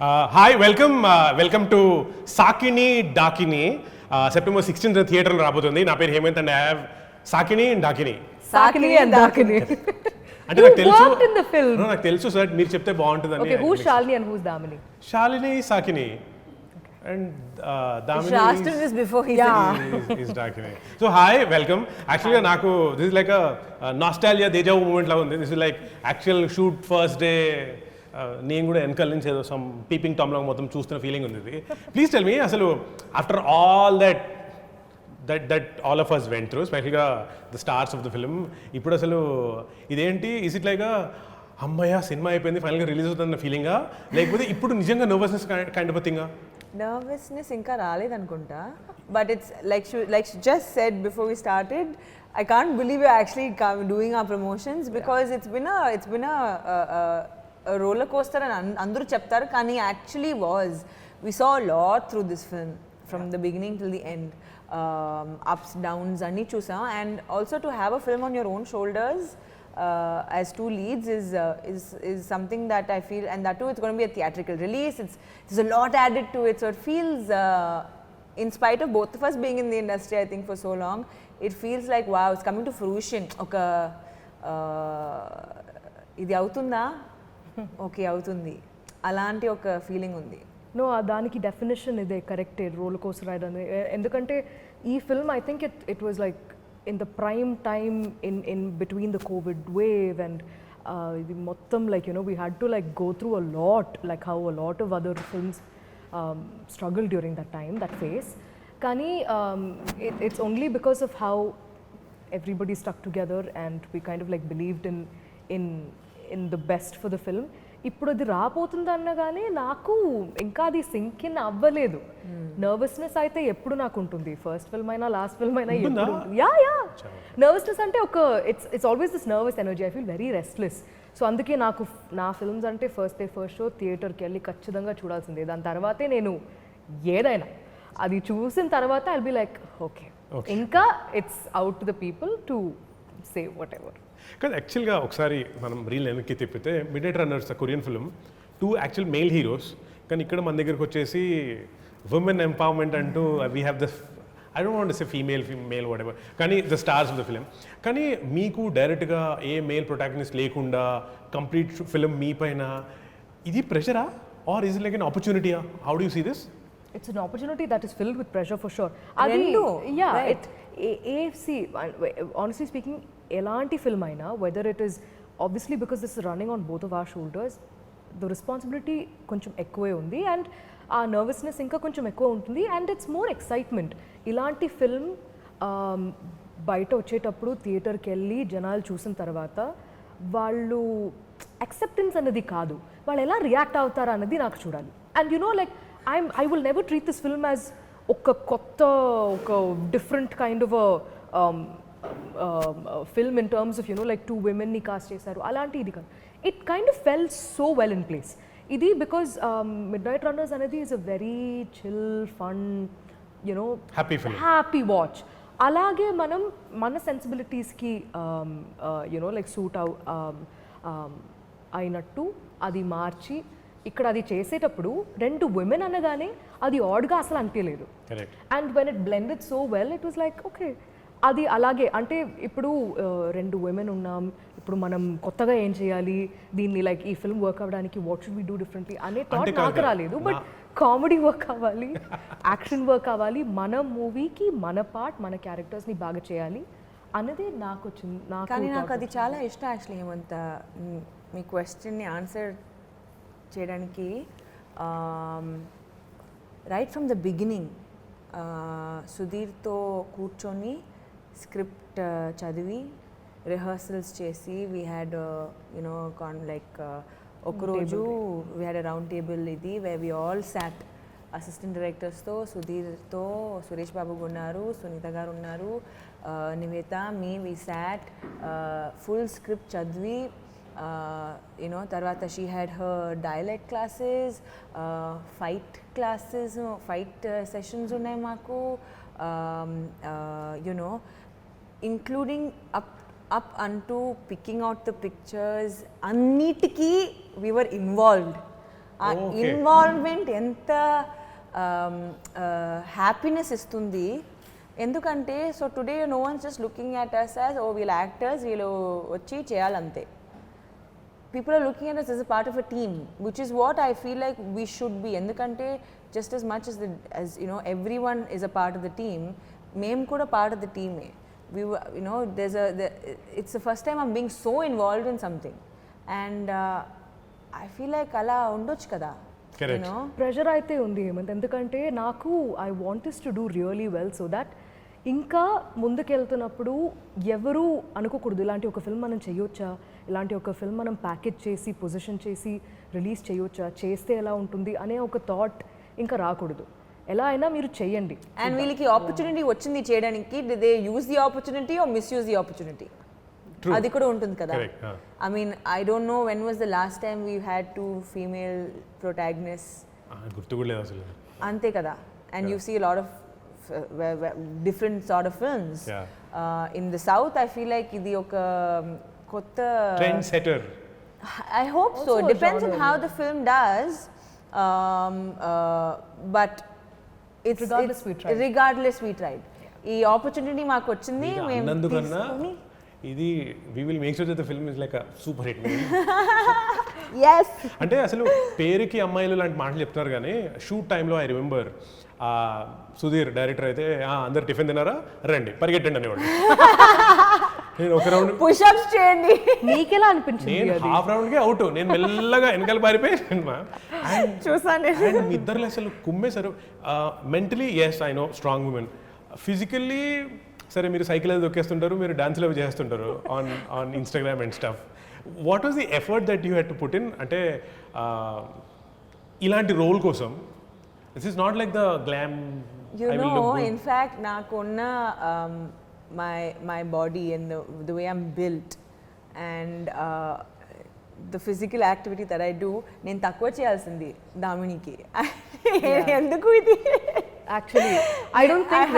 Hi, welcome to Saakini Daakini. September 16th theatre lo rabotundi. Na peru Hemanth and I have Saakini and Daakini. Saakini and Daakini. అంటే నాకు తెలుసు. Worked in the film. No, నాకు తెలుసు sir మీరు చెప్తే బాగుంటుందని. Okay, who's Shalini and who's Damini? Shalini, Saakini. And Damini asked him this before he said is Daakini. So hi, welcome. Actually నాకు this is like a nostalgia deja vu moment la undi. This is like actual shoot first day. నేను కూడా వెనకాల నుంచి ఏదో some peeping Tom లాగా మొత్తం చూస్తున్న feeling ఉంది ఇది. ప్లీజ్ టెల్ మీ అసలు after all that all of us went through స్పెషల్గా the stars of the film ఇప్పుడు అసలు ఇదేంటి ఈజ్ ఇట్ లైక్ అమ్మయ్య సినిమా అయిపోయింది ఫైనల్గా రిలీజ్ అవుతుందన్న ఫీలింగా లేకపోతే ఇప్పుడు నిజంగా నర్వస్నెస్ కైండ్ ఆఫ్ థింగా? నర్వస్నెస్ ఇంకా రాలేదనుకుంటా, but it's like she just said before we started, I can't believe we're actually doing our promotions because it's been a roller coaster and andru cheptaru kani actually we saw a lot through this film from the beginning till the end, ups downs anni chusam, and also to have a film on your own shoulders as two leads is something that I feel, and that too it's going to be a theatrical release. There's a lot added to it, so it feels in spite of both of us being in the industry I think for so long, it feels like wow, it's coming to fruition. Oka ఇది అవుతుందా, okay అవుతుంది అలాంటి ఒక feeling ఉంది. No దానికి definition ఇదే కరెక్టే, roller coaster ride అని. ఎందుకంటే ఈ film I think it was like in the prime time in between the COVID wave and ఇది మొత్తం like you know we had to like go through a lot, like how a lot of other films struggle during that time, that phase. కానీ it's only because of how everybody stuck together and we kind of like believed in the best for the film. ఇప్పుడు అది రాబోతుందన్నగానే నాకు ఇంకా అది sync in అవ్వలేదు. Nervousness అయితే ఎప్పుడు నాకు ఉంటుంది, ఫస్ట్ ఫిల్మ్ అయినా లాస్ట్ ఫిల్మ్ అయినా ఎప్పుడు. యా నర్వస్నెస్ అంటే ఒక it's always this nervous energy. I feel very restless. So అందుకే నాకు నా ఫిల్మ్స్ అంటే ఫస్ట్ షో థియేటర్కి వెళ్ళి ఖచ్చితంగా చూడాల్సిందే. దాని తర్వాతే నేను ఏదైనా అది చూసిన తర్వాత ఐల్ బి లైక్ ఓకే, ఇంకా it's out to the people to say whatever. కానీ యాక్చువల్గా ఒకసారి మనం రీల్ వెనక్కి తిప్పితే midnight runners Korean film, 2 actual male heroes, కానీ ఇక్కడ మన దగ్గరకు వచ్చేసి ఉమెన్ ఎంపవర్మెంట్ అంటూ we have the I don't want to say female whatever, కానీ the stars of the film. కానీ మీకు డైరెక్ట్గా ఏ మేల్ ప్రొటాగనిస్ట్ లేకుండా కంప్లీట్ ఫిలిం మీ పైన ఇది ప్రెషరా ఆర్ ఈజ్ లైక్ ఎన్ ఆపర్చునిటీయా? How do you see this? It's an opportunity that is filled with pressure for sure. Yeah, right. AFC, honestly speaking, elanti film aina, whether it is obviously because this is running on both of our shoulders, the responsibility koncham ekkuve undi and our nervousness inka koncham ekkuva untundi and it's more excitement. Ilanti film బయట వచ్చేటప్పుడు థియేటర్కి వెళ్ళి జనాలు చూసిన తర్వాత వాళ్ళు acceptance అనేది కాదు, వాళ్ళు ఎలా రియాక్ట్ అవుతారా అన్నది నాకు చూడాలి. And you know like I will never treat this film as oka kotta, oka different kind of a film in terms of, you know, like 2 women ni cast chesaru alanti idi kaadu. It kind of fell so well in place. Idi because Midnight Runners anedi is a very chill, fun, you know, happy film, happy watch. Alage manam mana sensibilities ki you know like suit ainattu adi marchi ఇక్కడ అది చేసేటప్పుడు 2 women అనగానే అది ఆడ్గా అసలు అనిపించలేదు. And when it blended so well it was like okay, అది అలాగే అంటే ఇప్పుడు 2 women ఉన్నాం, ఇప్పుడు మనం కొత్తగా ఏం చేయాలి దీన్ని, లైక్ ఈ ఫిల్మ్ వర్క్ అవ్వడానికి what should we do differently అనే థాట్ నాకు రాలేదు. బట్ కామెడీ వర్క్ అవ్వాలి, యాక్షన్ వర్క్ అవ్వాలి, మన మూవీకి మన పార్ట్ మన క్యారెక్టర్స్ని బాగా చేయాలి అనేది నాకు వచ్చింది. కానీ నాకు అది చాలా ఇష్టం యాక్చువల్లీ. హేమంత్, మీ క్వశ్చన్ని ఆన్సర్ చేయడానికి రైట్ ఫ్రమ్ ద బిగినింగ్ సుధీర్తో కూర్చొని స్క్రిప్ట్ చదివి రిహర్సల్స్ చేసి వీ హ్యాడ్ యునో లైక్ ఒకరోజు వీ హ్యాడ్ రౌండ్ టేబుల్ ఇది way we all sat assistant డైరెక్టర్స్తో, సుధీర్తో, సురేష్ బాబు ఉన్నారు, సునీత గారు ఉన్నారు, Nivetha, me we sat full script చదివి you know tarvata she had her dialect classes, fight classes, fight sessions unnai maaku, you know including up unto picking out the pictures, annitiki we were involved. ఆ involvement ఎంత happiness ఇస్తుంది. ఎందుకంటే so today no one's just looking at us as ఓ వీళ్ళ actors వీళ్ళు వచ్చి చేయాలంతే. People are looking at us as a part of a team, which is what I feel like we should be. Endukante just as much as you know everyone is a part of the team, mem kuda part of the team. We were, you know, it's the first time I'm being so involved in something, and I feel like ala undochu kada. Correct. You know, pressure అయితే ఉంది హేమంత్, ఎందుకంటే నాకు I want this to do really well so that ఇంకా ముందుకెళ్తున్నప్పుడు ఎవరు అనుకోకూడదు ఇలాంటి ఒక film మనం చేయొచ్చా, ఇలాంటి ఒక ఫిల్మ్ మనం ప్యాకేజ్ చేసి పొజిషన్ చేసి రిలీజ్ చేయొచ్చా, చేస్తే ఎలా ఉంటుంది అనే ఒక థాట్ ఇంకా రాకూడదు. ఎలా అయినా మీరు చేయండి. అండ్ వీళ్ళకి ఆపర్చునిటీ వచ్చింది చేయడానికి, they use the opportunity or misuse the opportunity. అది కూడా ఉంటుంది కదా. I mean I don't know when was the last time we had 2 female protagonists. గుర్తు కూడా లేదు అసలు. అంతే కదా. And you see lot of different sort of films. In the south I feel like idi oka kotta trend setter. I hope so. It depends on how the film does, but it's regardless we tried. ఈ opportunity మాకు వచ్చింది, మేము తీసుకొని ఇది we will make sure that the film is like a super hit movie. yes. అంటే అసలు పేరుకి అమ్మాయిలు లాంటి మాటలు చెప్తున్నారు కానీ షూట్ టైంలో ఐ రిమెంబర్ సుధీర్ డైరెక్టర్ అయితే అందరు టిఫిన్ తిన్నారా రండి పరిగెట్టండి అనేవాడు. నేను ఒక రౌండ్ పుషప్స్ చేయండి. నీకెలా అనిపించింది? నేను హాఫ్ రౌండ్కి అవుట్, నేను మెల్లగా వెనకాల పారిపోయి చూసాను. మీ ఇద్దరు అసలు కుమ్మేశారు. Mentally yes I know strong women, physically సరే మీరు సైకిల్ అది దొక్కేస్తుంటారు, మీరు డాన్స్లు అవి చేస్తుంటారు on Instagram and stuff. What was the effort that you had to put in? అంటే ఇలాంటి రోల్ కోసం this is not like the glam. You know, in fact, nakunna my body and the way I'm built and the physical activity that I do, నేను తక్కువ చేయాల్సింది దామినికి. ఎందుకు ఇది? Actually, I don't think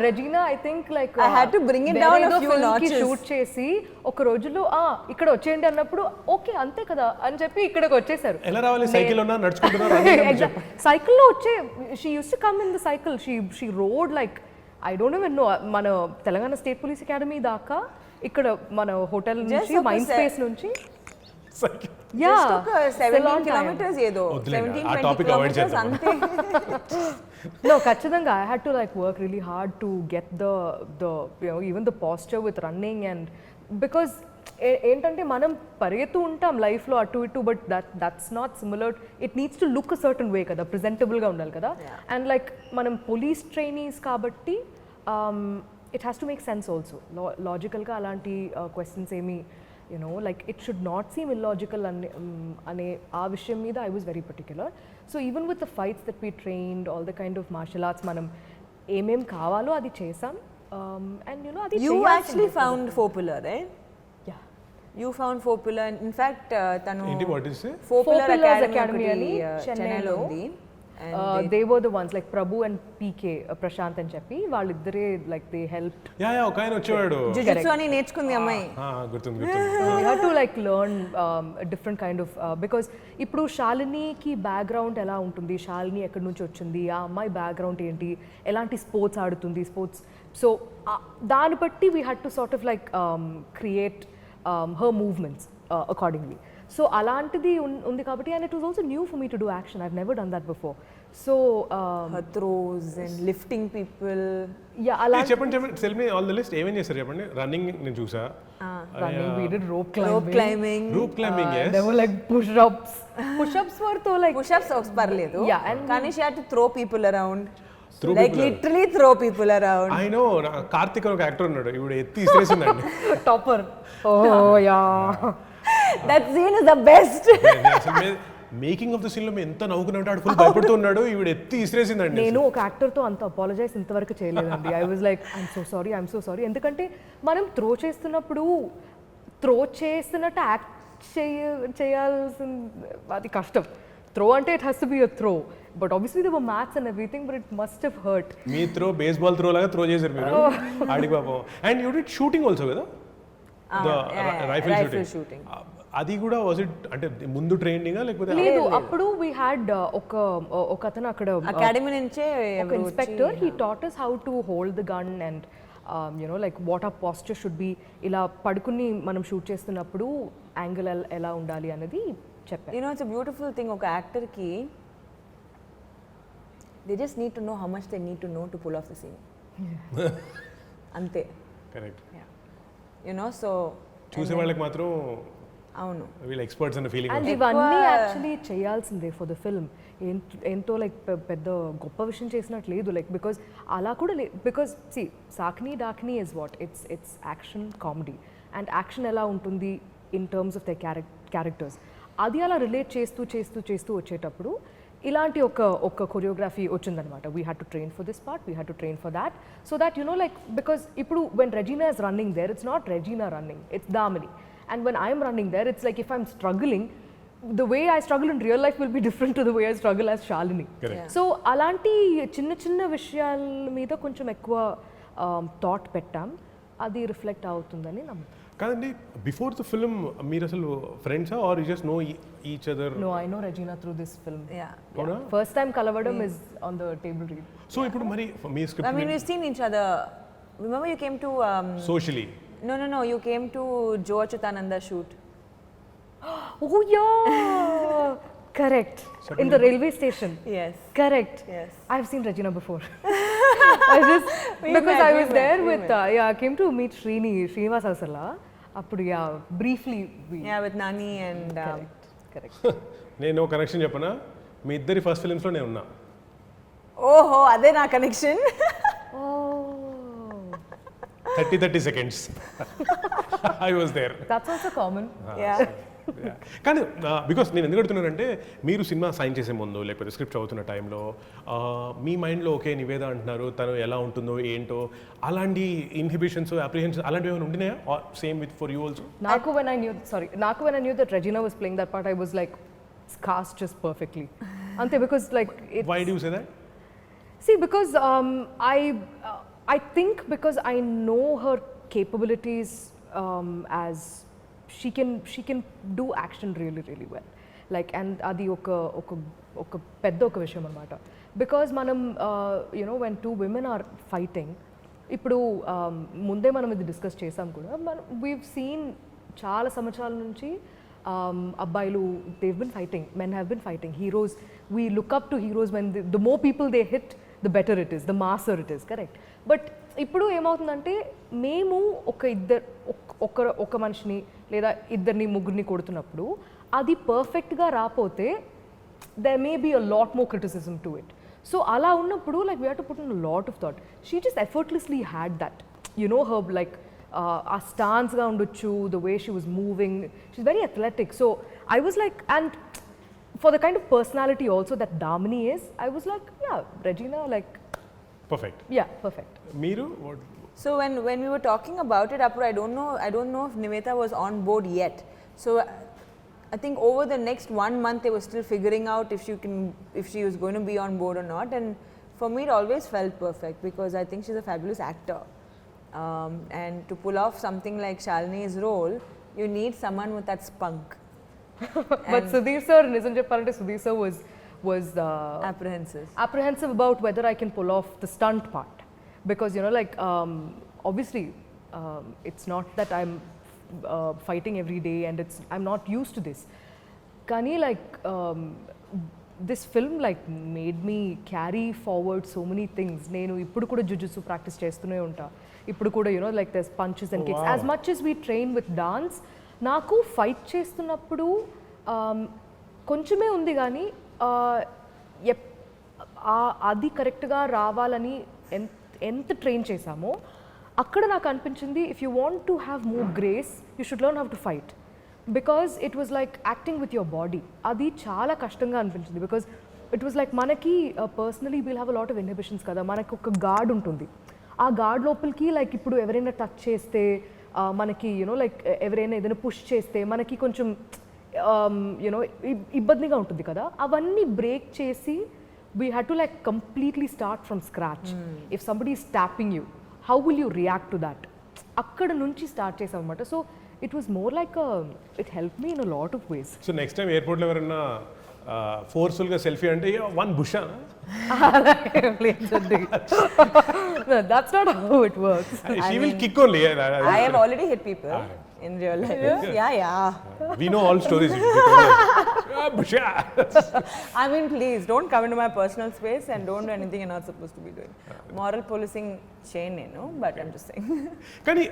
Regina I think like I had to bring it down a few notches. Shoot చేసి ఒక రోజులో ఇక్కడ వచ్చేయండి అన్నప్పుడు ఓకే అంతే కదా అని చెప్పి ఇక్కడికి వచ్చేసారు. ఎలా రావాలి? సైకిల్ ఉన్నా నడుచుకుంటున్నారు. సైకిల్ లో వచ్చే she used to come in the cycle. She rode like I don't even know మన తెలంగాణ స్టేట్ పోలీస్ అకాడమీ దాకా ఇక్కడ మన హోటల్ నుంచి మైండ్ స్పేస్ నుంచి just took 17 kilometers ఏదో 17-20 kilometers అంతే. No, ఖచ్చితంగా I had to like work really hard to get the you know even the posture with running and because ఏంటంటే మనం పరిగెత్తు ఉంటాం లైఫ్లో అటు ఇటు but that's not similar. It needs to look a certain way కదా, ప్రెజెంటబుల్గా ఉండాలి కదా. అండ్ లైక్ మనం పోలీస్ ట్రైనీస్ కాబట్టి it has to make sense also. లాజికల్గా అలాంటి క్వశ్చన్స్ ఏమి you know like it should not seem illogical ane aa vishayam meeda I was very particular. So even with the fights that we trained, all the kind of martial arts manam em kavalo adi chesam and you know adi you actually found popular, right? Yeah, you found popular. In fact tanu indi what is it? popular academy ani chennai lo undi. They were the ones like Prabhu and PK Prashant and చెప్పి వాళ్ళిద్దరే like they helped. Yeah ఒక ఆయన వచ్చేవాడు jujutsu ani నేర్చుకుంది అమ్మాయి. గుర్తుంది. We had to like learn a different kind of because ఇప్పుడు శాలినికి background ఎలా ఉంటుంది, శాలిని ఎక్కడి నుంచి వచ్చింది, ఆ అమ్మాయి బ్యాక్గ్రౌండ్ ఏంటి, ఎలాంటి స్పోర్ట్స్ ఆడుతుంది, స్పోర్ట్స్ సో దాన్ని బట్టి we had to sort of like create her movements accordingly. So అలాంటిది ఉంది కాబట్టి and it was also new for me to do action. I've never done that before. So her throws and lifting people. Yeah, అలాంటి చెప్పండి tell me all the list. ఏమేం చేశారు చెప్పండి. Running నేను చూసా. Running, we did rope climbing. Yes. There were like push-ups were to like push-ups parledu. Yeah, and కానీ she had to throw people around. Like literally throw people around. I know. Karthik ఒక actor ఉన్నాడు, ఇప్పుడు ఎత్తి ఇసిరేసిందండి. topper. Oh yeah. That scene is the best. Making of the scene లో ఎంత నవ్వుకున్నాడు, ఆడు ఫుల్ భయపడుతూ ఉన్నాడు, ఈవిడ ఎత్తి ఇసిరేసిందండి. నేను ఒక యాక్టర్ తో అంత అపాలజైజ్ ఇంతవరకు చేయలేదండి. I was like I'm so sorry ఎందుకంటే మనం త్రో చేస్తున్నప్పుడు త్రో చేస్తున్నట్టు యాక్ట్ చేయాల్సింది అది కష్టం. త్రో అంటే it has to be a throw but obviously there were maths and everything but it must have hurt. మీ త్రో బేస్బాల్ త్రో లాగా త్రో చేశారు మీరు ఆడికి పాపం. And you did shooting also కదా, the rifle shooting. అది కూడా వాజ్ ఇట్ అంటే ముందు ట్రైనింగా లేకపోతే లేదు అప్పుడు వీ హ్యాడ్ ఒక అతను అక్కడ అకాడమీ నుంచే ఒక inspector he taught us how to hold the gun and like what our posture should be, ఇలా పడుకుని మనం షూట్ చేస్తున్నప్పుడు యాంగిల్ ఎలా ఉండాలి అనేది చెప్పారు. It's a beautiful thing ఒక యాక్టర్ కి they just need to know how much they need to know to pull off the scene. అంతే. కరెక్ట్. సో చూసే వాళ్ళకి మాత్రం అవును వీళ్ళు ఎక్స్పర్ట్స్ అన్న ఫీలింగ్. అండ్ ఇవన్నీ యాక్చువల్లీ చేయాల్సిందే ఫర్ ద ఫిల్మ్. ఎంతో లైక్ పెద్ద గొప్ప విషయం చేసినట్టు లేదు, లైక్ బికాజ్ అలా కూడా because see Saakini Daakini is what it's action comedy and action ఎలా ఉంటుంది in terms of the characters అది అలా రిలేట్ చేస్తూ చేస్తూ చేస్తూ వచ్చేటప్పుడు ఇలాంటి ఒక కొరియోగ్రఫీ వచ్చిందనమాట. We had to train for this part, we had to train for that so that like because ఇప్పుడు when Regina is running there it's not Regina running, it's Damini. And when I'm running there, it's like if I'm struggling, the way I struggle in real life will be different to the way I struggle as Shalini. So alanti chinna vishayal meeda koncham ekkuva thought pettam, adi reflect avutundani nammu. కాదండి before the film మీరు అసలు ఫ్రెండ్సా are you just know each other? No, I know Regina through this film. అవునా? First time kalavadam is on the table read. So ఇప్పుడు మరి మీ script I mean we've seen each other. Remember you came to socially No, you came to Joe Achutananda shoot. Oh yeah, correct. In the railway station. Yes. Correct. Yes. I've seen Regina before. I just because I was there with I came to meet Srinivas Asala. Appudu briefly we. Yeah, with Nani and correct. నేను connection చెప్పనా, మీ ఇద్దరి first films లో నేను ఉన్నా. ఓహో అదే నా connection. Oh. 30 seconds. I was there. That's also common. Yeah. కానీ బికాస్ నేను ఎందుకు అడుగుతున్నానంటే మీరు సినిమా సైన్ చేసే ముందు లేకపోతే స్క్రిప్ట్ చదువుతున్న టైంలో మీ మైండ్లో ఓకే నివేద అంటున్నారు తను ఎలా ఉంటుందో ఏంటో అలాంటి ఇన్హిబిషన్స్ అప్రిహెన్షన్స్ అలాంటివి ఏమైనా ఉండినాయా same with for you also? Naku when I knew that Regina was playing that part, I was like cast just perfectly. Ante because like Why do you say that? See, because I think because I know her capabilities as she can do action really really well, like and adi oka pedda oka vishayam anamata because manam when two women are fighting ఇప్పుడు ముందే మనం ఇది discuss చేసాం కూడా, మనం we've seen చాలా సంవత్సరాల నుంచి అబ్బాయిలు they've been fighting, men have been fighting, heroes we look up to heroes when the more people they hit the better it is, the masser it is, correct? But ఇప్పుడు ఏమవుతుందంటే మేము ఒక మనిషిని లేదా ఇద్దరిని ముగ్గురిని కొడుతున్నప్పుడు అది పర్ఫెక్ట్గా రాపోతే there may be a lot more criticism to it. So అలా ఉన్నప్పుడు like we have to put in a lot of thought. She just effortlessly had that, her like ఆ స్టాన్స్గా ఉండొచ్చు, the way she was moving, she's very athletic. So I was like, and for the kind of personality also that Damini is, I was like, yeah, Regina, like perfect. Yeah, perfect. Meeru? So when we were talking about it, Apur, I don't know if Nivetha was on board yet. So I think over the next 1 month they were still figuring out if she was going to be on board or not. And for me, it always felt perfect because I think she's a fabulous actor. And to pull off something like Shalini's role, you need someone with that spunk. But Sudheer sir, nijam cheppalante Sudheer sir was apprehensive about whether I can pull off the stunt part because like obviously it's not that I'm fighting every day and I'm not used to this. Kani like this film like made me carry forward so many things. Nenu ippudu kuda jujutsu practice chestune unta. Ippudu kuda like there's punches and kicks. As much as we train with dance, నాకు fight చేస్తున్నప్పుడు కొంచెమే ఉంది కానీ అది కరెక్ట్గా రావాలని ఎంత train చేశామో అక్కడ నాకు అనిపించింది if you want to have more grace you should learn how to fight because it was like acting with your body. అది చాలా కష్టంగా అనిపించింది బికాజ్ ఇట్ వాజ్ లైక్ మనకి personally we'll have a lot of inhibitions కదా, మనకి ఒక gourd ఉంటుంది, ఆ గార్డ్ లోపలికి లైక్ ఇప్పుడు ఎవరైనా టచ్ చేస్తే మనకి లైక్ ఎవరైనా ఏదైనా పుష్ చేస్తే మనకి కొంచెం ఇబ్బందిగా ఉంటుంది కదా, అవన్నీ బ్రేక్ చేసి we had to like completely start from scratch. If somebody is tapping you, how will you react to that, అక్కడ నుంచి స్టార్ట్ చేసాం అనమాట. So it was more like it helped me in a lot of ways. So next time ఎయిర్పోర్ట్లో ఎవరైనా ఫోర్స్ఫుల్గా selfie అంటే one బుషా No, that's not how it works. She will kick only I have already hit people in real life. Yeah. We know all stories బుషా I mean, please don't come into my personal space and don't do anything you're not supposed to be doing. Moral policing chain, but I'm just saying. కానీ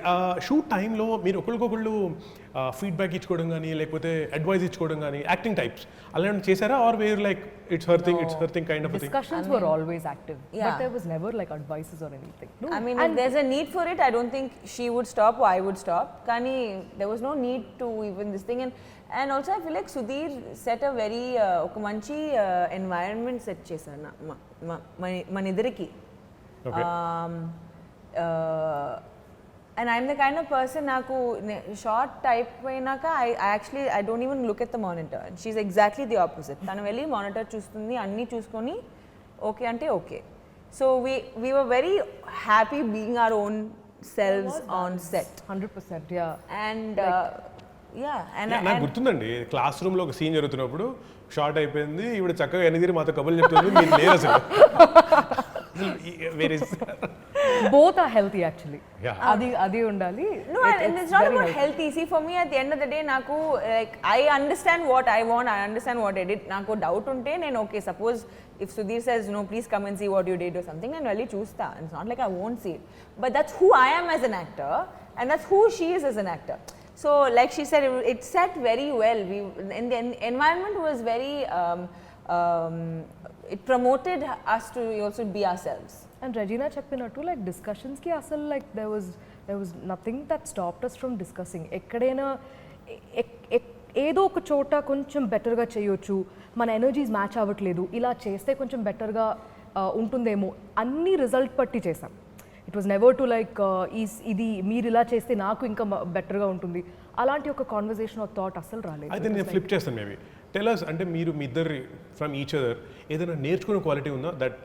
shoot టైంలో మీరు ఒకరికొకళ్ళు feedback ఇచ్చుకోవడం కానీ లేకపోతే advice ఇచ్చుకోవడం కానీ acting types అలాంటి చేశారా or where like it's her thing kind of thing Discussions were always active, but there was never like advices or anything. No. I mean, if there's a need for it, I don't think she would stop or I would stop. Kani, there was no need to even this thing. And also I feel like Sudheer set a very oka manchi environment set chesarna manidariki. Okay. And I'm the kind of person naku short type poinaka I don't even look at the monitor. And she's exactly the opposite. Tanu velli monitor chustundi anni chuskoni okay ante okay. So we were very happy being our own selves on set. 100%, yeah. And నాకు గుర్తుందండి class రూమ్లో ఒక scene జరుగుతున్నప్పుడు short అయిపోయింది ఇప్పుడు చక్కగా ఎన్నిదిరి మాతో కబుర్లు చెప్తుంది మీరు లేరు అసలు వేరే Both are healthy actually. Yeah. Adi undali. No, and it's not about healthy. See, for me, at the end of the day, naku like I understand what I want. I understand what I did. Naku doubt unte, then okay. Suppose if Sudheer says no, please come and see what you did or something, then really choose that. It's not like I won't see it, but that's who I am as an actor, and that's who she is as an actor. So, like she said, it set very well. And the environment was very. It promoted us to also be ourselves. And Regina cheppinattu like discussions ki asal like there was nothing that stopped us from discussing. Ekkadaina ఏదో ఒక చోట కొంచెం బెటర్గా చేయొచ్చు, మన energies match అవ్వట్లేదు, ఇలా చేస్తే కొంచెం బెటర్గా ఉంటుందేమో అన్ని రిజల్ట్ పట్టి చేసాం. It was never to like ఇది మీరు ఇలా చేస్తే నాకు ఇంకా బెటర్గా ఉంటుంది అలాంటి ఒక కాన్వర్జేషన్ ఆఫ్ థాట్ అసలు రాలేదు. అయితే నేను ఫ్లిప్ చేస్తాను మేబీ టెలర్స్ అంటే మీరు మీ ఇద్దరు ఫ్రమ్ ఈచ్ అదర్ ఏదైనా నేర్చుకునే క్వాలిటీ ఉందా that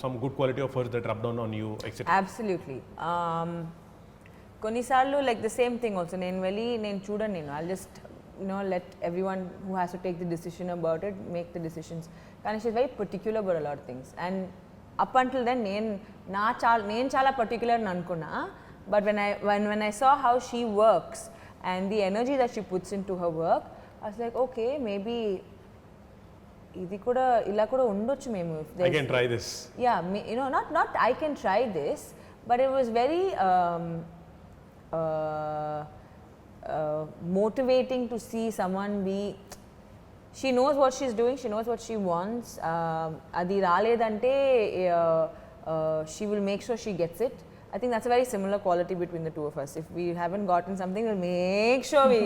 some good quality of hers that rub down on you etcetera? Absolutely. కొన్నిసార్లు like the same thing also నేను చూడను, I'll just let everyone who has to take the decision about it make the decisions. కానీ she's very particular about a lot of things, and up until then నేను చాలా particular అని అనుకున్నా, but when I saw how she works and the energy that she puts into her work, I was like, okay, maybe ఇది కూడా ఇలా కూడా ఉండొచ్చు మేము. I can try this. Yeah, not I can try this, but it was very motivating to see someone be. She knows what she's doing. She knows what she wants. Adi raledante, she will make sure she gets it. I think that's a very similar quality between the two of us. If we haven't gotten something, we'll make sure we,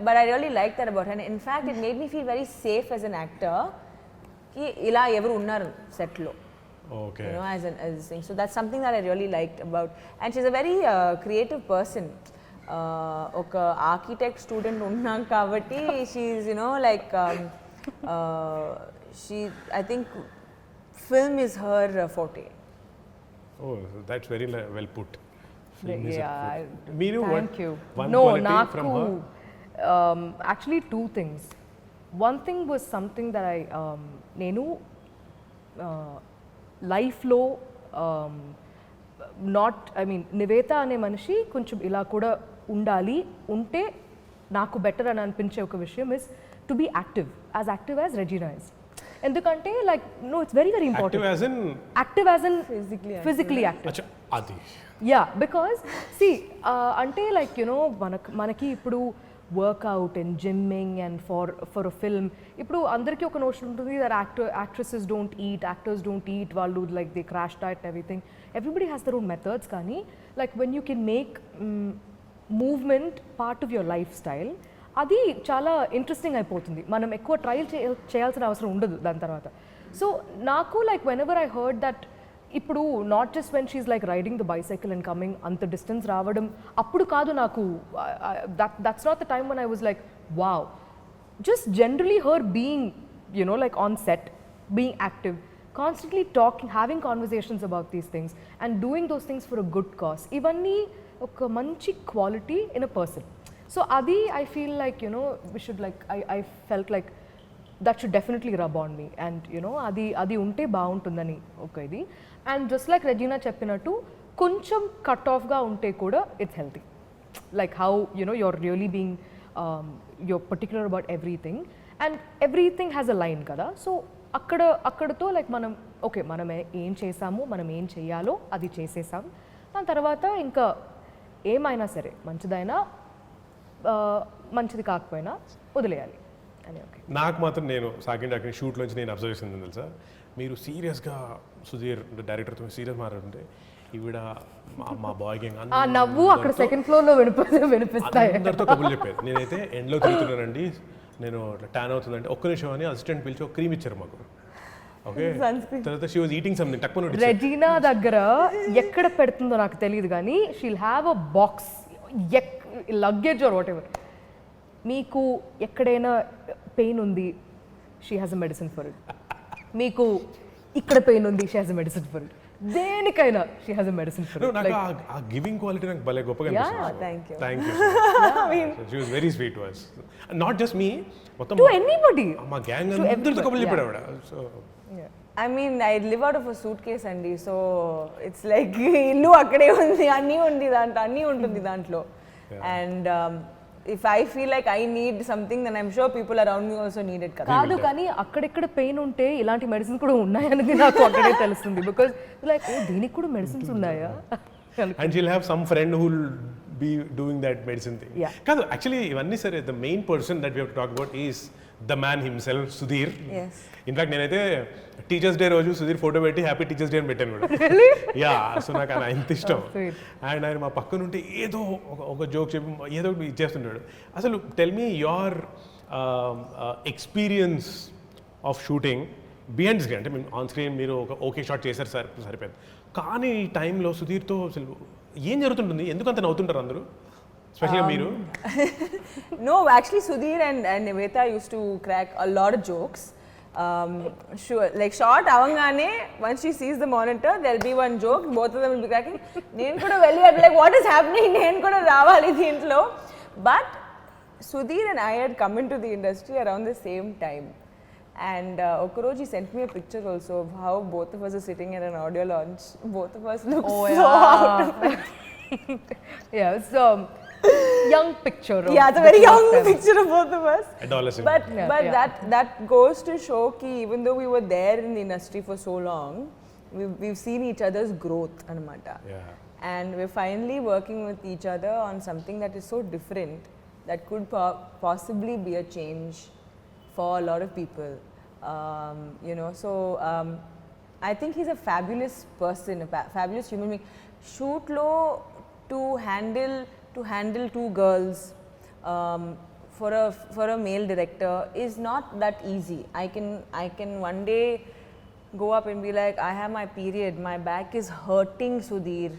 but I really like that about her. And in fact, it made me feel very safe as an actor. Ki ila evaru unnaru set lo. Okay. As a thing. So that's something that I really liked about. And she's a very creative person. Oka architect student unnam kabatti she's she, I think film is her forte. Oh, that's very well put. Thank you. No, from her? Actually two things. One thing was something that I nenu life lo Nivetha ane manishi koncham ila kuda undali unte naku better అని అనిపించే ఒక విషయం is to be active as Regina is. ఎందుకంటే like no, it's very very important. Active as in physically active. Acha adi. Yeah, because see అంటే like మనకి ఇప్పుడు workout and gymming and for a film ఇప్పుడు అందరికీ ఒక notion ఉంటుంది that actresses don't eat, actors don't eat, వాళ్ళు like they crash diet and everything. Everybody has their own methods. కానీ like when you can make movement part of your lifestyle, అది చాలా interesting అయిపోతుంది. మనం ఎక్కువ trial చేయాల్సిన అవసరం ఉండదు దాని తర్వాత. సో నాకు like whenever I heard that ఇప్పుడు not just when she like riding the bicycle and coming అంత డిస్టెన్స్ రావడం అప్పుడు కాదు నాకు, that's not the time when I was like wow. Just generally her being like on set, being active, constantly talking, having conversations about these things and doing those things for a good cause. Ivanni ఒక మంచి quality in a person. So అది I feel like we should like I felt like that should definitely rub on me and అది ఉంటే బాగుంటుందని ఒక ఇది. And just like Regina చెప్పినట్టు కొంచెం కట్ ఆఫ్గా ఉంటే కూడా it's healthy. Like how you're really being you're particular about everything and everything has a line కదా. సో అక్కడతో లైక్ మనం ఓకే మనం ఏం చేసాము, మనం ఏం చేయాలో అది చేసేసాం. దాని తర్వాత ఇంకా ఏమైనా సరే మంచిదైనా మంచిది కాకపోయినా వదిలేయాలి అని. ఓకే నాకు మాత్రం నేను సాకిని డాకిని షూట్లోంచి నేను అబ్జర్వ్ చేసింది తెలుసా, మీరు సీరియస్గా సుధీర్ డైరెక్టర్తో సీరియస్ మాట్లాడుతుంటే ఈవిడ మా బాయ్ గ్యాంగ్ ఆ నవ్వు అక్కడ సెకండ్ ఫ్లోర్లో వినిపిస్తాయి. అందరితో కబుర్లు చెప్పేది. నేనైతే ఎండ్లో తిరుగుతున్నానండి, నేను ట్యాన్ అవుతుందంటే ఒక్క నిమిషం అని అసిస్టెంట్ పిలిచి ఒక క్రీమ్ ఇచ్చారు మాకు. ఓకే తర్వాత షీ వాజ్ ఈటింగ్ సంథింగ్ టక్కున రెజీనా దగ్గర ఎక్కడ పెడుతుందో నాకు తెలియదు కానీ she'll have a box luggage or whatever. మీకు ఎక్కడైనా పెయిన్ ఉంది she has a medicine for it. మీకు ఇక్కడ పెయిన్ ఉంది she has a medicine for it. దేనికైనా she has a medicine for it. నాకు ఆ గివింగ్ క్వాలిటీ నాకు భలే గొప్పగా అనిపిస్తుంది. Thank you. She was very sweet to us. Not just me, మొత్తం టు ఎనీబడీ, మా గ్యాంగ్ అందరితో కబుర్లు చెప్పాడు ఆవిడ. So I mean, I live out of a suitcase అండి. సో ఇట్స్ లైక్ ఇల్లు అక్కడే ఉంది, అన్నీ ఉంటుంది దాంట్లో. And if I feel like I need something, then I'm sure people around me also need it కదా. కాదు కానీ అక్కడెక్కడ పెయిన్ ఉంటే ఇలాంటి మెడిసిన్ కూడా ఉన్నాయనేది నాకు అక్కడే తెలుస్తుంది. బికాజ్ లైక్ దీనికి కూడా మెడిసిన్స్ ఉన్నాయా. and she'll have some friend who will be doing that medicine thing. కాదు యాక్చువల్లీ ఇవన్నీ సరే, the main person that we have to talk about is the man himself, Sudheer. Yes. In fact నేనైతే teachers day రోజు Sudheer photo పెట్టి happy teachers day అని పెట్టాను కూడా. Yeah, so నాకు ఆయన ఇంత ఇష్టం. అండ్ ఆయన మా పక్కన ఉంటే ఏదో ఒక జోక్ చెప్పి ఏదో ఇచ్చేస్తుంటాడు. అసలు tell me your experience of shooting behind screen. అంటే మేము ఆన్ స్క్రీన్ మీరు ఒక ఓకే షాట్ చేశారు సార్, సరిపోయింది. కానీ ఈ టైంలో సుధీర్తో అసలు ఏం జరుగుతుంటుంది, ఎందుకు అంత నవ్వుతుంటారు అందరూ, ఎస్పెషల్గా మీరు? No, actually Sudheer and Nivetha used to crack a lot of jokes. Sure, like short avangane, once she sees the monitor there'll be one joke, both of them will be cracking. Nenu kuda velli I'd be like, what is happening, nenu kuda raavali deentlo. But Sudheer and I had come into the industry around the same time. And Okoroji he sent me a picture also of how both of us are sitting at an audio launch. Both of us look so out of it. Yeah, so young picture. Yeah, it's a very young picture of both of us. Adolescent. But that goes to show ki even though we were there in the industry for so long, we've seen each other's growth anamata. Yeah. And we're finally working with each other on something that is so different, that could possibly be a change for a lot of people. So I think he's a fabulous person, a fabulous human being. Shoot lo to handle two girls for a male director is not that easy. I can one day go up and be like, I have my period, my back is hurting, Sudheer.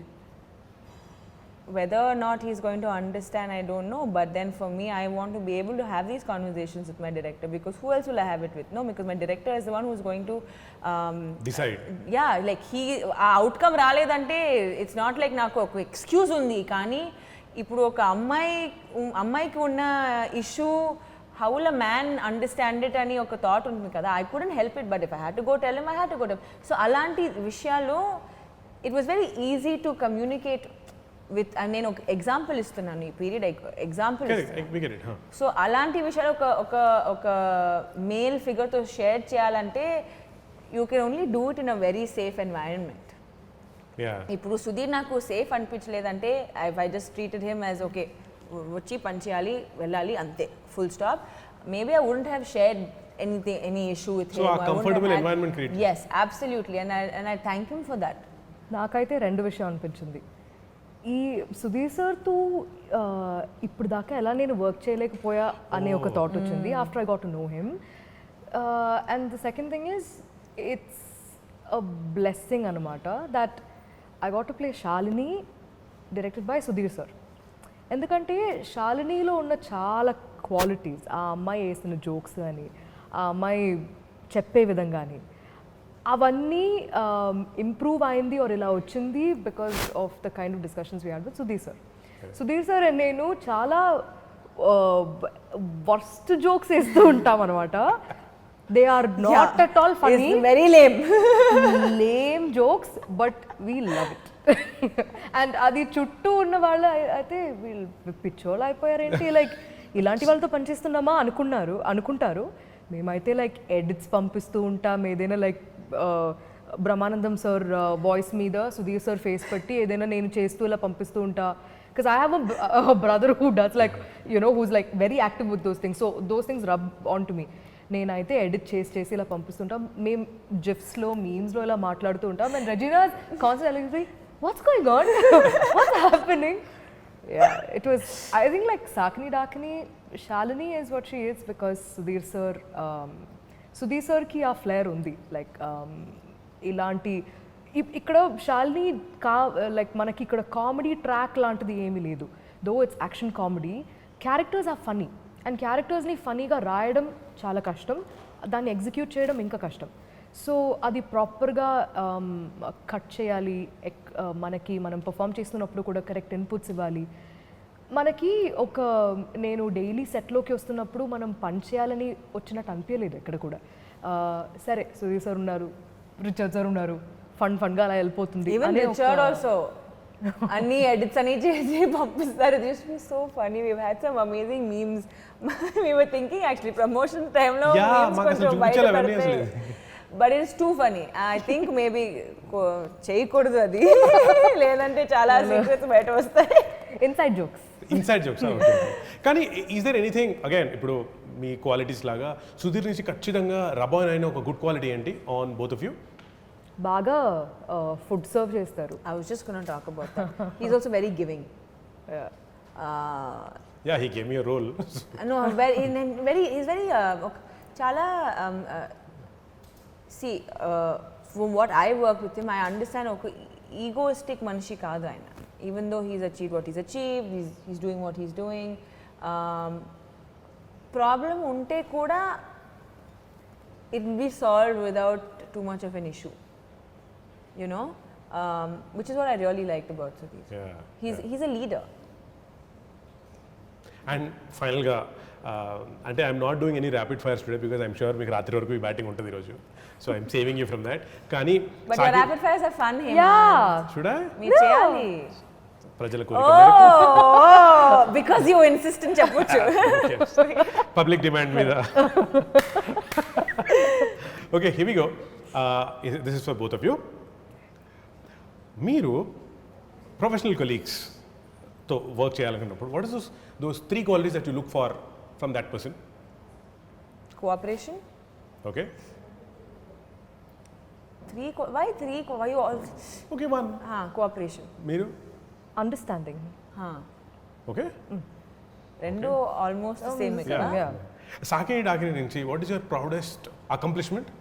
Whether or not he's going to understand, I don't know. But then for me, I want to be able to have these conversations with my director, because who else will I have it with? No, because my director is the one who's going to decide. Yeah, like outcome రాలేదంటే it's not like నాకు ఒక excuse ఉంది. కానీ ఇప్పుడు ఒక అమ్మాయికి ఉన్న issue, how will a man understand it అని ఒక థాట్ ఉంటుంది కదా. I couldn't help it, but if I had to go tell him, I had to go tell him. So అలాంటి విషయాల్లో it was very easy to communicate with. నేను ఒక example ఇస్తున్నాను, ఈ పీరియడ్ ఎగ్జాంపుల్. సో అలాంటి విషయాలు ఒక మేల్ ఫిగర్తో షేర్ చేయాలంటే you can only do it in a very safe environment. ఇప్పుడు సుధీర్ నాకు సేఫ్ అనిపించలేదంటే I just treated him as okay, వచ్చి పని చేయాలి వెళ్ళాలి అంతే, full stop. Maybe I wouldn't have shared any issue with him. So a comfortable environment created. Yes, absolutely, and I thank him for that. నాకైతే రెండు విషయం అనిపించింది. ఈ సుధీర్ సార్తో ఇప్పుడు దాకా ఎలా నేను వర్క్ చేయలేకపోయా అనే ఒక థాట్ వచ్చింది after I got to know him. And the second thing is it's a blessing అనమాట that I got to play Shalini directed by Sudheer sir. ఎందుకంటే శాలినిలో ఉన్న చాలా క్వాలిటీస్, ఆ అమ్మాయి వేసిన జోక్స్ కానీ, ఆ అమ్మాయి చెప్పే విధంగా కానీ, అవన్నీ ఇంప్రూవ్ అయింది ఆర్ ఇలా వచ్చింది because of the kind of discussions we had with Sudheer sir and నేను చాలా వర్స్ట్ జోక్స్ వేస్తూ ఉంటాం అనమాట. They are not at all funny, very lame jokes, but we love it. And అది చుట్టూ ఉన్న వాళ్ళు అయితే వీళ్ళు పిచ్చోళ్ళు అయిపోయారేంటి, లైక్ ఇలాంటి వాళ్ళతో పనిచేస్తున్నామా అనుకుంటారు. మేమైతే లైక్ ఎడిట్స్ పంపిస్తూ ఉంటాం, ఏదైనా లైక్ బ్రహ్మానందం సార్ వాయిస్ మీద సుధీర్ సార్ ఫేస్ పెట్టి ఏదైనా నేను చేస్తూ ఇలా పంపిస్తూ ఉంటా. Because I have a brother who does like, you know, who's like very active with those things. So those things rub onto me. నేనైతే ఎడిట్ చేసి ఇలా పంపిస్తుంటాం. మేము జిఫ్స్లో మీమ్స్లో ఇలా మాట్లాడుతూ ఉంటాం. And Regina constantly what's going on, what's happening. It was, I think like Saakini Daakini, Shalini is what she is because Sudheer sir ki aa flair undi, like ilanti ఇక్కడ Shalini like మనకి ఇక్కడ కామెడీ ట్రాక్ లాంటిది ఏమీ లేదు. Though it's action comedy, characters are funny and క్యారెక్టర్స్ని ఫనీగా రాయడం చాలా కష్టం, దాన్ని ఎగ్జిక్యూట్ చేయడం ఇంకా కష్టం. సో అది ప్రాపర్గా కట్ చేయాలి, మనం పర్ఫామ్ చేస్తున్నప్పుడు కూడా కరెక్ట్ ఇన్పుట్స్ ఇవ్వాలి. మనకి నేను డైలీ సెట్లోకి వస్తున్నప్పుడు మనం పని చేయాలని వచ్చినట్టు అనిపించలేదు ఎక్కడ కూడా. సరే సుధీర్ సార్ ఉన్నారు, రిచర్డ్ సార్ ఉన్నారు, ఫన్గా అలా వెళ్ళిపోతుంది. అన్ని ఎడిట్స్ అని చేసి పంపిస్తారు. This was so funny. We had some amazing memes. We were thinking actually promotion time లో మీమ్స్ కొంచెం బయట పడతాయి, but it's too funny. I think maybe చేయకూడదు అది, లేదంటే చాలా సీక్రెట్స్ బయట వస్తాయి. Inside jokes. కానీ ఈజ్ దేర్ ఎనీథింగ్ అగైన్ ఇప్పుడు మీ క్వాలిటీస్ లాగా సుధీర్ నుంచి ఖచ్చితంగా రబాన్ అయిన ఒక గుడ్ క్వాలిటీ ఏంటి ఆన్ బోత్ ఆఫ్ యూ? బాగా ఫుడ్ సర్వ్ చేస్తారు. I was just going to talk about that. He's also very giving. Yeah, he gave me a role. No, he's very chala see, from what I work with him, I understand egoistic manishi kaadu ayana. Even though he's achieved what he's achieved, he's doing what he's doing. Problem unte kuda it will be solved without too much of an issue. You know, which is what I really liked about Sudheer. Yeah, he's a leader. And final ga ante I'm not doing any rapid fires today because I'm sure meeku ratri varaku batting untadi roju, so I'm saving you from that. Kani but your rapid fires are fun, Hemanth. Yeah, should I me cheyali prajala korika meeku because you insist in cheppochu. Public demand meeda. Okay, here we go. This is for both of you. మీరు professional కొలీగ్స్తో work చేయాలనుకున్నప్పుడు what is those 3 qualities that you look for from that person? Cooperation. Okay. Why you all? Okay, one. Cooperation. మీరు? Understanding. Okay. రెండు almost same కదా. సాకిని డాకిని నుంచి what is your proudest accomplishment?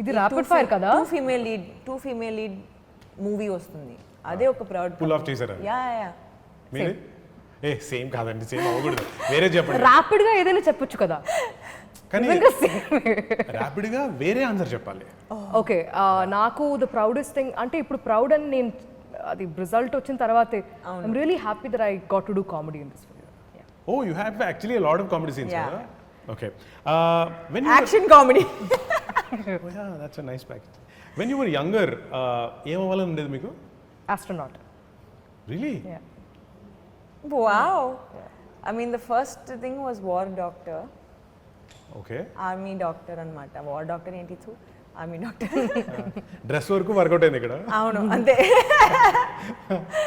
ఇది rapid fire కదా. Two female lead movie వస్తుంది, అదే ఒక proud. Pull off చేశారా? యా. మీరు? సేమ్ కాదండి, సేమ్ అవ్వకూడదు, వేరే చెప్పండి. ర్యాపిడ్ గా ఏదైనా చెప్పొచ్చు కదా, కానీ ర్యాపిడ్ గా వేరే ఆన్సర్ చెప్పాలి. ఓకే, నాకు ద ప్రౌడెస్ట్ థింగ్ అంటే ఇప్పుడు ప్రౌడ్ అని నేను అది రిజల్ట్ వచ్చిన తర్వాతే I'm really happy that I got to do comedy in this film. Oh, you have actually a lot of comedy scenes, yeah. Huh? Okay. When you action comedy. Oh yeah, that's a nice package. When you were younger, ఏం అవ్వాలని ఉండేది మీకు? Astronaut. Really? Yeah. Wow. Yeah. I mean, the first thing was war doctor. Okay. Army doctor anamata. War doctor enti thu? Army doctor. Dress వరకు work out అయింది ఇక్కడ. అవును అంతే.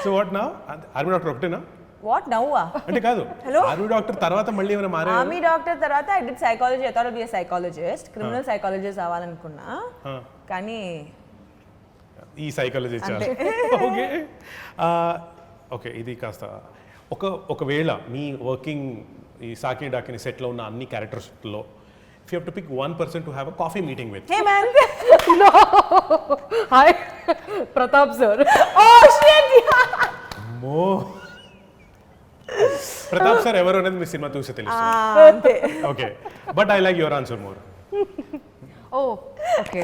So what now? Army doctor ఒకటేనా? What now? అంటే కాదు, army doctor తర్వాత మళ్ళీ ఏమైనా మారా? ఆర్మీ డాక్టర్ తర్వాత I did psychology. I thought I would be a psychologist, criminal psychologist అవ్వాలనుకున్నా, కానీ ఈ సైకాలజీ చాలు. ఓకే. ఓకే, ఇది కాస్త ఒకవేళ మీ వర్కింగ్ ఈ సాకిని డాకిని సెట్లో ఉన్న అన్ని క్యారెక్టర్స్లో if you have to pick one person to have a coffee meeting with. Hemanth. No. Hi. Pratap sir. Oh shit. Mo. Pratap sir ఎవరు అనేది మీ సినిమా చూసి తెలుసు. అంతే. Okay, but I like your answer more. Oh, okay.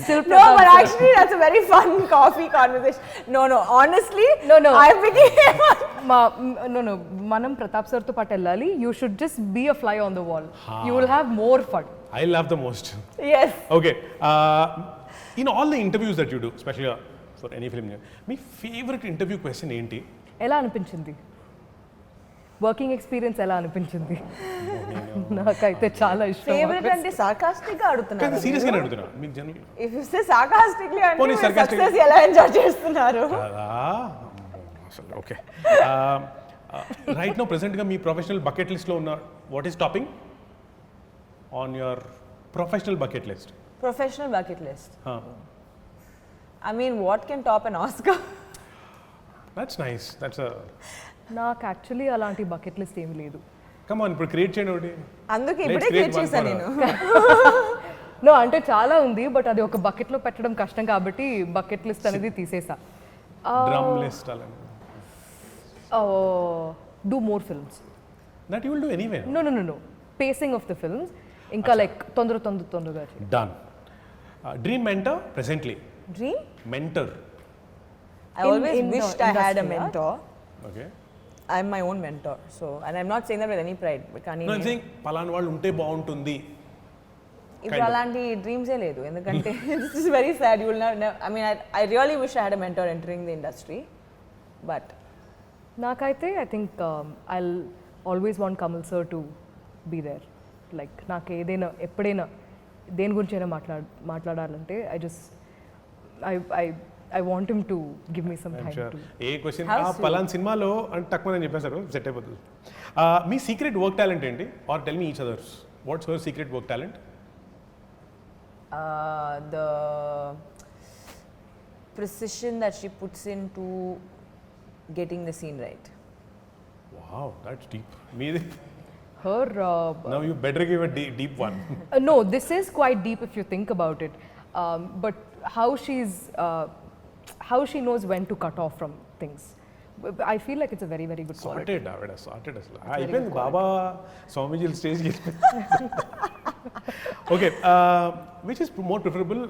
Still No, but actually that's a very fun coffee conversation. No, honestly, No. I'm picking Hemanth. No. Manam Pratap sir to paat ellali. You should just be a fly on the wall. You will have more fun. I love the most. Yes. Okay. In all the interviews that you do, especially for any film, my favorite interview question ఏంటి? ఎలా అనిపించింది? Working experience ఎలా అనిపించింది? నాకైతే చాలా ఇష్టం. Favourite అంటే sarcastic గా అడుగుతున్నారు. కానీ సీరియస్ గా అడుగుతున్నా. మీకు general If you say sarcastically అంటే పోనీ sarcastic- సక్సెస్ ఎలా ఎంజాయ్ చేస్తున్నారు? అసలు ఓకే. రైట్ నౌ ప్రెసెంట్ గా మీ ప్రొఫెషనల్ బకెట్ లిస్ట్ లో ఉన్న what is topping on your professional bucket list? Professional bucket list. I mean, what can top an Oscar? That's nice. That's నాకు actually అలాంటి bucket list ఏమీ లేదు. Come on ఇప్పుడు create చేయండి ఒకటి. అందుకే Let's ఇప్పుడే create క్రియేట్ one చేశాను for నేను. నో అంటే చాలా ఉంది బట్ అది ఒక బకెట్లో పెట్టడం కష్టం కాబట్టి బకెట్ లిస్ట్ అనేది తీసేసా. డ్రమ్ లిస్ట్ అలా. Do more films. That you will do anyway. No pacing of the films ఇంకా లైక్ తొందరగా done. Dream mentor presently. Dream? Mentor. I always in the wished I had a industry, mentor. Okay. I'm my own mentor. So, and I'm not saying that with any pride. But కానీ No, I'm saying పలానా వాళ్ళు ఉంటే బాగుంటుంది. ఇప్పుడు అలాంటి డ్రీమ్సే లేదు ఎందుకంటే this is very sad. You will never, I mean, I really wish I had a mentor entering the industry. But నాకైతే I think I always want Kamal sir to be there. Like నాకు ఏదైనా ఎప్పుడైనా దేని గురించి అయినా మాట్లాడాలంటే I want him to give me some time to. A question How పలానా సినిమాలో అంటే తక్కువ నేను చెప్పేశారు సెట్ అయిపోతుంది. మీ సీక్రెట్ వర్క్ టాలెంట్ ఏంటి? Or tell me each others what's your secret work talent? The precision that she puts into getting the scene right. Wow, that's deep. మీది Her now you better give a deep one. no, this is quite deep if you think about it. But how she knows when to cut off from things. I feel like it's a very good quality. Sorted ఆవిడ sorted అసలు అయిపోయింది బాబా స్వామీజీల స్టేజ్కి. Okay, which is more preferable,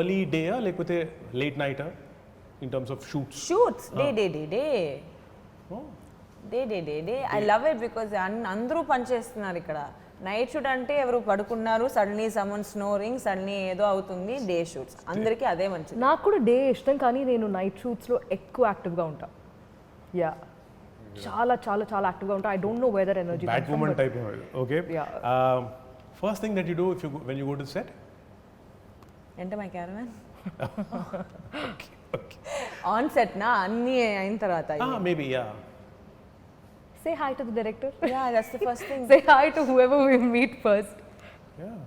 early డేయా లేకపోతే late నైటా in terms of shoots? Shoots, day. I love it because అందరూ పనిచేస్తున్నారు ఇక్కడ. నైట్ షూట్ అంటే ఎవరు పడుకున్నారు, సడన్లీ సమ్మన్ స్నోరింగ్, సడన్లీ ఏదో అవుతుంది. డే షూట్స్ అందరికీ అదే మంచిది. నాకు కూడా డే ఇష్టం కానీ నేను నైట్ షూట్స్లో ఎక్కువ యాక్టివ్గా ఉంటా. యా చాలా యాక్టివ్గా ఉంటా. I don't know whether energy bat women type. Okay, Yeah. First thing that you do if you when you go to set? అంటే my caravan okay, on set నా అన్ని అయిన తర్వాత maybe yeah. Say hi to the director. Yeah, that's the first thing. Say hi to whoever we meet first. Yeah.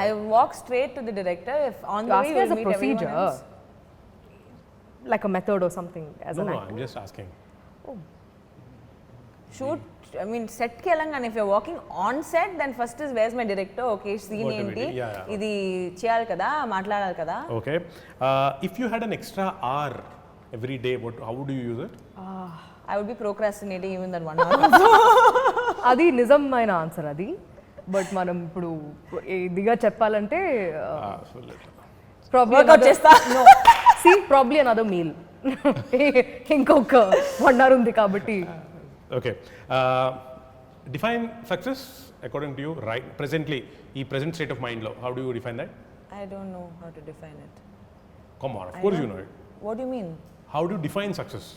I walk straight to the director. If on You the ask way me we as a meet everyone procedure, else. like a method or something as an No, actor. I'm just asking. Shoot, I mean, set ki elangane, if you're walking on set, then first is where's my director? Okay, scene What do we enti. do? Yeah. Idi cheyali kada, maatladali kada. Okay. If you had an extra hour every day, how would you use it? I would be procrastinating even that 1 hour. అది నిజమైన answer అది. But మనం ఇప్పుడు ఇదిగా చెప్పాలంటే Workout చేస్తా. Probably another meal. ఇంకొక 1 hour ఉంది కాబట్టి. Okay. Define success according to you, right? Presently, ఈ present state of mind lo, how do you define that? I don't know how to define it. Come on, of course you know it. What do you mean? How do you define success?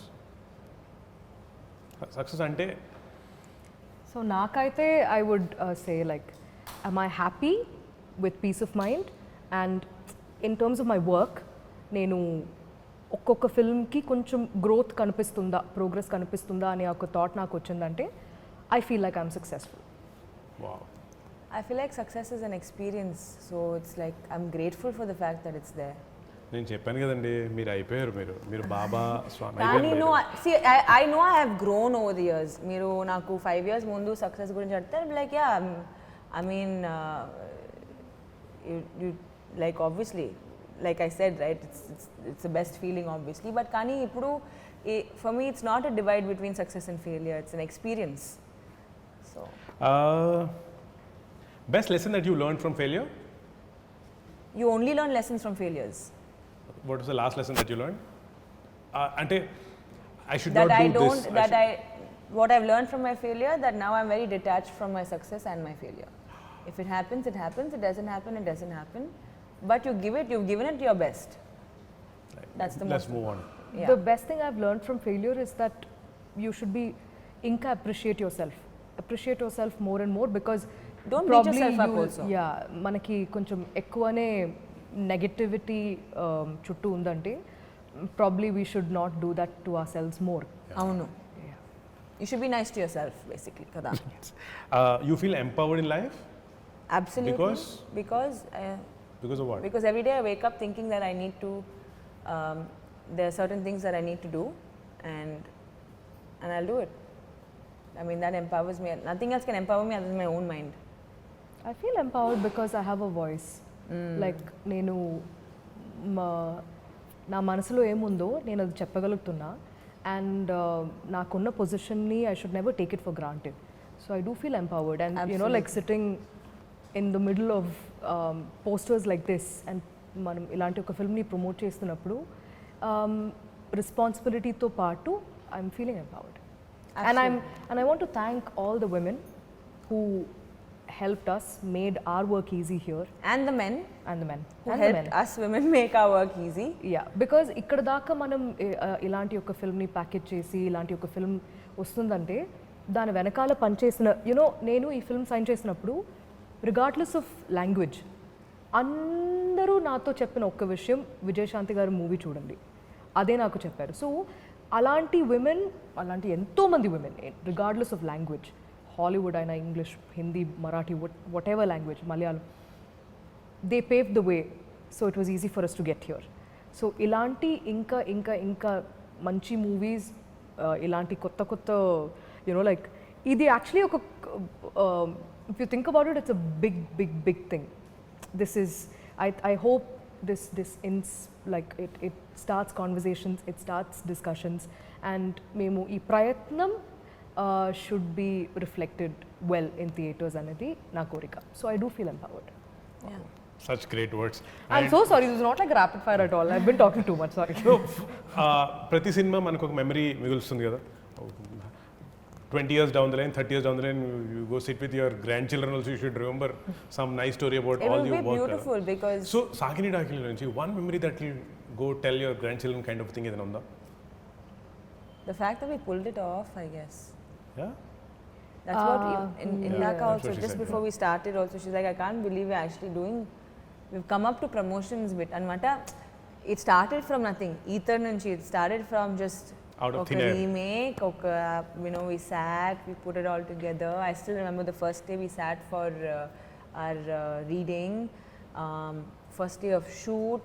Success ante so నాకైతే I would say like am I happy with peace of mind, and in terms of my work నేను ఒక్కొక్క ఫిల్మ్కి కొంచెం growth కనిపిస్తుందా, progress కనిపిస్తుందా అనే ఒక thought నాకు వచ్చిందంటే I feel like I'm successful. wow. I feel like success is an experience, so it's like I'm grateful for the fact that it's there. నేను చెప్పాను కదండి, మీరు అయిపోయారు, మీరు బాబా స్వామి కానీ అయిపోయారు. No, see, I know I have grown over the years. మీరు నాకు 5 years ముందు సక్సెస్ గురించి అడిగితే like yeah, I mean, you like obviously, like I said, right, it's the best feeling obviously, but కానీ ఇప్పుడు for me it's not a divide between success and failure, it's an experience. So Best lesson that you learned from failure? You only learn lessons from failures. What was the last lesson that you learned? Ante, I should That not I do don't, this. that what I've learned from my failure, that now I'm very detached from my success and my failure. If it happens, it happens. It doesn't happen, it doesn't happen. But you've given it your best. That's the Let's most. move on. Yeah. The best thing I've learned from failure is that you should be ఇంకా appreciate yourself more and more because Don't beat yourself up also. Yeah, మనకి కొంచెం ఎక్కువనే negativity చుట్టూ ఉందంటే probably we should not do that to ourselves more. Avunu. You should be nice to yourself, basically. Kada. You feel empowered in life? Absolutely. Because of what? Because every day I wake up thinking that I need to, there are certain things that I need to do, and I'll do it. I mean, that empowers me. Nothing else can empower me other than my own mind. I feel empowered because I have a voice. Like నేను నా మనసులో ఏముందో నేను అది చెప్పగలుగుతున్నా and నాకున్న పొజిషన్ని I should never take it for granted so I do feel empowered and you know like sitting in the middle of posters like this and మనం ఇలాంటి ఒక ఫిల్మ్ని ప్రమోట్ చేస్తున్నప్పుడు రెస్పాన్సిబిలిటీతో పాటు I'm feeling empowered and I want to thank all the women who helped us, made our work easy here. And the men. Who helped us women make our work easy. Yeah, because ఇక్కడ దాకా మనం ఇలాంటి ఒక ఫిల్మ్ని package చేసి ఇలాంటి ఒక film వస్తుందంటే దాని వెనకాల పనిచేసిన యూనో నేను ఈ ఫిల్మ్ సైన్ చేసినప్పుడు రిగార్డ్లెస్ ఆఫ్ లాంగ్వేజ్ అందరూ నాతో చెప్పిన ఒక్క విషయం విజయశాంతి గారు మూవీ చూడండి అదే నాకు చెప్పారు సో అలాంటి విమెన్ అలాంటి ఎంతోమంది women regardless of language Hollywood అయినా English Hindi Marathi whatever language Malayalam they pave the way so it was easy for us to get here so ఇలాంటి ఇంకా మంచి మూవీస్ ఇలాంటి కొత్త యునో లైక్ ఇది యాక్చువల్లీ ఒక if you think about it it's a big thing this is I hope this ends like it starts conversations, it starts discussions and memu ee prayatnam should be reflected well in theatres anadi na korika so I do feel empowered. Yeah, such great words. I'm so sorry, this is not like rapid fire at all. I've been talking too much, sorry. So prati cinema manaku oka memory migulustundi kada 20 years down the line, 30 years down the line, you go sit with your grandchildren also, you should remember some nice story about it all will your be work. Beautiful because So, Saakini Daakini nunchi one memory that you go tell your grandchildren kind of thing edana unda? The fact that we pulled it off, I guess. Yeah? That's what in yeah. Dhaka That's also, what she just said, before we started also, she's like, I can't believe we're actually we've come up to promotions bit. Anamata, it started from nothing. Ether nunchi, it started from just Out of thin air. remake, you know, we sat, we put it all together. I still remember the first day we sat for our reading, first day of shoot,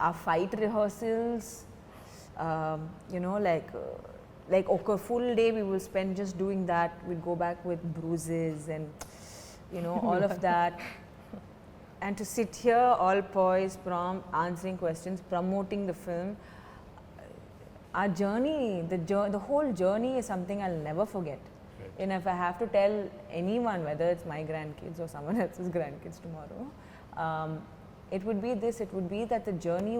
our fight rehearsals, you know, like okay, full day we will spend just doing that. We'd go back with bruises and, you know, all of that. And to sit here all poised, prompt, answering questions, promoting the film. Our journey, the whole journey is something I'll never forget. Right. And if I have to tell anyone, whether it's my grandkids or someone else's grandkids tomorrow, it would be this. It would be that the journey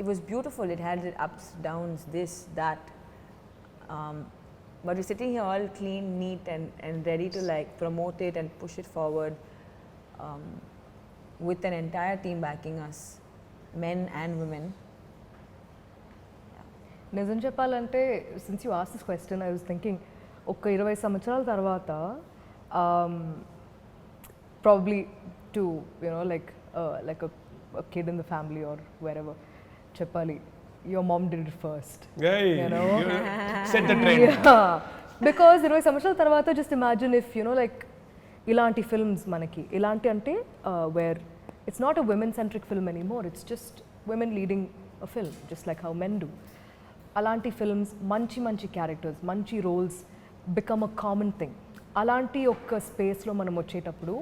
it was beautiful. It had its ups, downs, this, that. But we're sitting here all clean, neat, and ready to like promote it and push it forward with an entire team backing us, men and women. నిజం చెప్పాలంటే since you ask this question I was thinking ఒక 20 సంవత్సరాల తర్వాత probably to you know like kid in the family or wherever చెప్పాలి your mom did it first Hey, You know? you set the trend. Because 20 సంవత్సరాల తర్వాత just imagine if you know like ఇలాంటి films మనకి ఇలాంటి అంటే where it's not a women centric film anymore it's just women leading a film just like how men do అలాంటి films మంచి characters మంచి roles become a common thing అలాంటి ఒక్క స్పేస్లో మనం వచ్చేటప్పుడు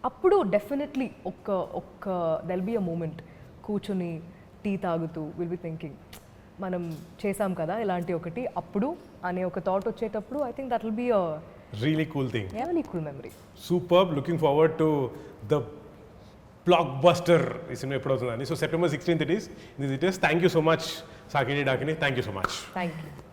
అప్పుడు డెఫినెట్లీ ఒక్క దెల్ బీ అ మూమెంట్ కూర్చొని టీ తాగుతూ విల్ బి థింకింగ్ మనం చేసాం కదా ఇలాంటి ఒకటి అప్పుడు అనే ఒక థాట్ వచ్చేటప్పుడు I think that will be a really cool thing. Really cool memory. Superb. Looking forward to the blockbuster ఈ సినిమా ఎప్పుడు అవుతుందని. So September 16th it is. Thank you so much Saakini Daakini. Thank you so much. Thank you.